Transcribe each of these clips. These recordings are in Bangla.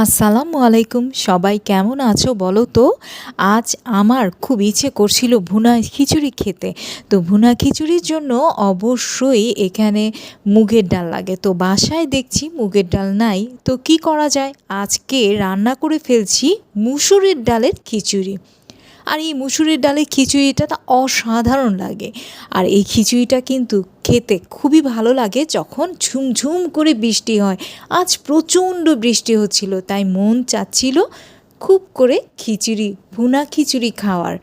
আসসালামু আলাইকুম, সবাই কেমন আছো বলো তো। আজ আমার খুব ইচ্ছে করছিল ভুনা খিচুড়ি খেতে। তো ভুনা খিচুড়ির জন্য অবশ্যই এখানে মুগের ডাল লাগে। তো বাসায় দেখছি মুগের ডাল নাই, তো কি করা যায়, আজকে রান্না করে ফেলছি মুসুরির ডালের খিচুড়ি। আর এই মুসুরির ডালের খিচুড়িটা তো অসাধারণ লাগে। আর এই খিচুড়িটা কিন্তু খেতে খুবই ভালো লাগে যখন ঝুমঝুম করে বৃষ্টি হয়। আজ প্রচণ্ড বৃষ্টি হচ্ছিল, তাই মন চাচ্ছিল খুব করে খিচুড়ি, ভুনা খিচুড়ি খাওয়ার।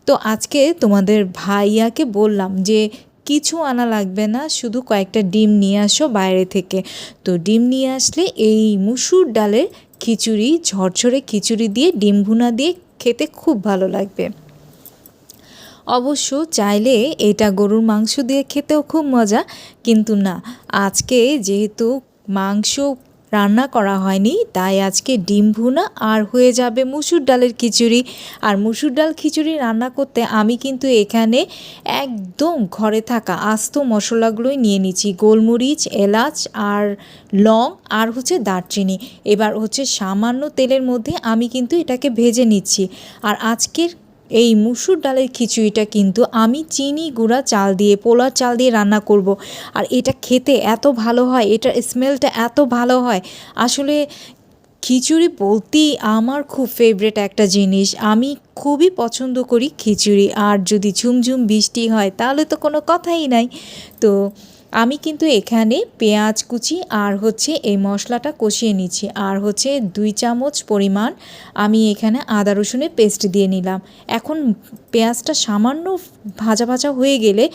তো আজকে তোমাদের ভাইয়াকে বললাম যে কিছু আনা লাগবে না, শুধু কয়েকটা ডিম নিয়ে আসো বাইরে থেকে। তো ডিম নিয়ে আসলে এই মুসুর ডালের খিচুড়ি, ঝরঝরে খিচুড়ি দিয়ে ডিম ভুনা দিয়ে খেতে খুব ভালো লাগবে। অবশ্য চাইলে এটা গরুর মাংস দিয়ে খেতেও খুব মজা, কিন্তু না, আজকে যেহেতু মাংস রান্না করা হয়নি, তাই আজকে ডিম ভুনা আর হয়ে যাবে মুসুর ডালের খিচুড়ি। আর মুসুর ডাল খিচুড়ি রান্না করতে আমি কিন্তু এখানে একদম ঘরে থাকা আস্ত মশলাগুলোই নিয়ে নিচ্ছি, গোলমরিচ, এলাচ আর লং আর হচ্ছে দারচিনি। এবার হচ্ছে সামান্য তেলের মধ্যে আমি কিন্তু এটাকে ভেজে নিচ্ছি। আর আজকের এই মুসুর ডালের খিচুড়িটা কিন্তু আমি চিনি গুঁড়া চাল দিয়ে, পোলার চাল দিয়ে রান্না করব। আর এটা খেতে এত ভালো হয়, এটার স্মেলটা এত ভালো হয়। আসলে খিচুড়ি বলতেই আমার খুব ফেভারিট একটা জিনিস, আমি খুবই পছন্দ করি খিচুড়ি। আর যদি ঝুমঝুম বৃষ্টি হয় তাহলে তো কোনো কথাই নাই। তো আমি কিন্তু এখানে পেঁয়াজ কুচি আর হচ্ছে এই মশলাটা কষিয়ে নিচ্ছি। আর হচ্ছে 2 চামচ পরিমাণ আমি এখানে আদা রসুনের পেস্ট দিয়ে নিলাম। এখন পেঁয়াজটা সামান্য ভাজা ভাজা হয়ে গেলে,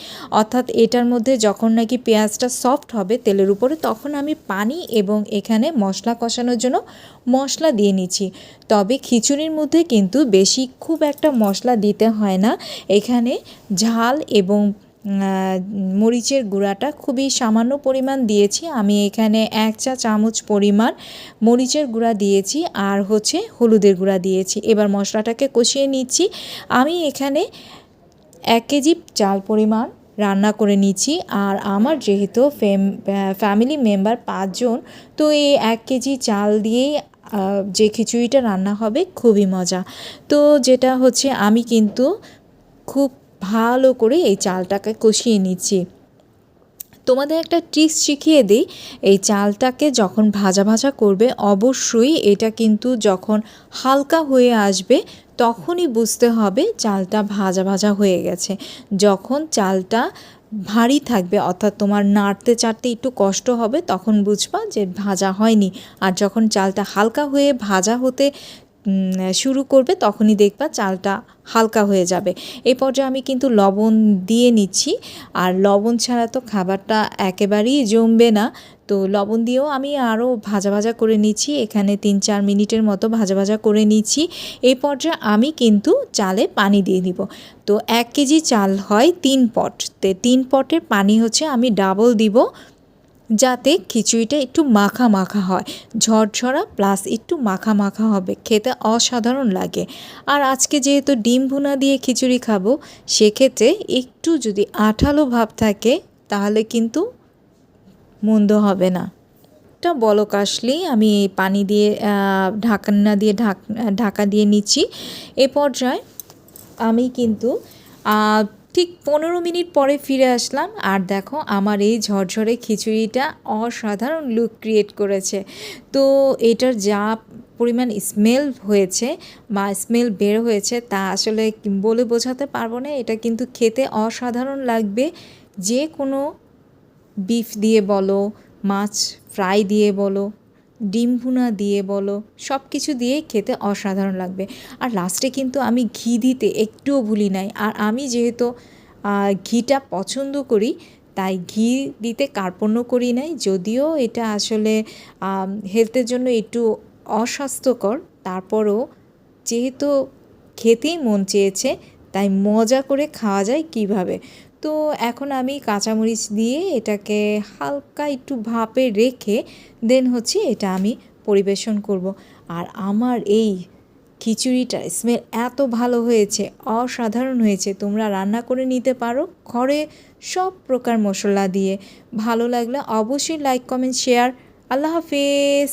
অর্থাৎ এটার মধ্যে যখন নাকি পেঁয়াজটা সফট হবে তেলের উপরে, তখন আমি পানি এবং এখানে মশলা কষানোর জন্য মশলা দিয়ে নিচ্ছি। তবে খিচুড়ির মধ্যে কিন্তু বেশি খুব একটা মশলা দিতে হয় না। এখানে ঝাল এবং মরিচের গুঁড়াটা খুবই সামান্য পরিমাণ দিয়েছি। আমি এখানে 1 চা চামচ পরিমাণ মরিচের গুঁড়া দিয়েছি আর হচ্ছে হলুদের গুঁড়া দিয়েছি। এবার মশলাটাকে কষিয়ে নিচ্ছি। আমি এখানে 1 কেজি চাল পরিমাণ রান্না করে নিচ্ছি। আর আমার যেহেতু ফ্যামিলি মেম্বার 5 জন, তো এই 1 কেজি চাল দিয়েই যে খিচুড়িটা রান্না হবে খুবই মজা। তো যেটা হচ্ছে আমি কিন্তু খুব ভালো করে এই চালটাকে কষিয়ে নিচ্ছি। তোমাদের একটা ট্রিক্স শিখিয়ে দিই, এই চালটাকে যখন ভাজা ভাজা করবে, অবশ্যই এটা কিন্তু যখন হালকা হয়ে আসবে তখনই বুঝতে হবে চালটা ভাজা ভাজা হয়ে গেছে। যখন চালটা ভারী থাকবে, অর্থাৎ তোমার নাড়তে চাড়তে একটু কষ্ট হবে, তখন বুঝবা যে ভাজা হয়নি। আর যখন চালটা হালকা হয়ে ভাজা হতে শুরু করবে, তখনই দেখবা চালটা হালকা হয়ে যাবে। এই পর্যায়ে আমি কিন্তু লবণ দিয়ে নিচ্ছি। আর লবণ ছাড়া তো খাবারটা একেবারেই জমবে না, তো লবণ দিয়েও আমি আরও ভাজা ভাজা করে নিচ্ছি। এখানে 3-4 মিনিটের মতো ভাজা ভাজা করে নিচ্ছি। এই পর্যায়ে আমি কিন্তু চালে পানি দিয়ে দিব। তো 1 কেজি চাল হয় 3 পট, 3 পটের পানি হচ্ছে আমি ডাবল দিব, যাতে খিচুড়িটা একটু মাখা মাখা হয়, ঝরঝরা প্লাস একটু মাখা মাখা হবে, খেতে অসাধারণ লাগে। আর আজকে যেহেতু ডিম ভুনা দিয়ে খিচুড়ি খাবো, সেক্ষেত্রে একটু যদি আঠালো ভাব থাকে তাহলে কিন্তু মন্দ হবে না। একটা বলক আসলেই আমি পানি দিয়ে ঢাকনা দিয়ে ঢাকা দিয়ে নিচ্ছি। এ পর্যায়ে আমি কিন্তু ঠিক 15 মিনিট পরে ফিরে আসলাম। আর দেখো আমার এই ঝরঝরে খিচুড়িটা অসাধারণ লুক ক্রিয়েট করেছে। তো এটার যা পরিমাণ স্মেল হয়েছে বা স্মেল বের হয়েছে তা আসলে বলে বোঝাতে পারবো না। এটা কিন্তু খেতে অসাধারণ লাগবে। যে কোনো বিফ দিয়ে বলো, মাছ ফ্রাই দিয়ে বলো, ডিম ভুনা দিয়ে বলো, সব কিছু দিয়েই খেতে অসাধারণ লাগবে। আর লাস্টে কিন্তু আমি ঘি দিতে একটুও ভুলি নাই। আর আমি যেহেতু ঘিটা পছন্দ করি, তাই ঘি দিতে কার্পণ্য করি নাই। যদিও এটা আসলে হেলথের জন্য একটু অস্বাস্থ্যকর, তারপরও যেহেতু খেতেই মন চেয়েছে, তাই মজা করে খাওয়া যায় কিভাবে। তো এখন আমি কাঁচামরিচ দিয়ে এটাকে হালকা একটু ভাপে রেখে দেন হচ্ছে এটা আমি পরিবেশন করব। আর আমার এই খিচুড়িটার স্মেল এত ভালো হয়েছে, অসাধারণ হয়েছে। তোমরা রান্না করে নিতে পারো ঘরে সব প্রকার মশলা দিয়ে। ভালো লাগলে অবশ্যই লাইক, কমেন্ট, শেয়ার। আল্লাহ হাফেজ।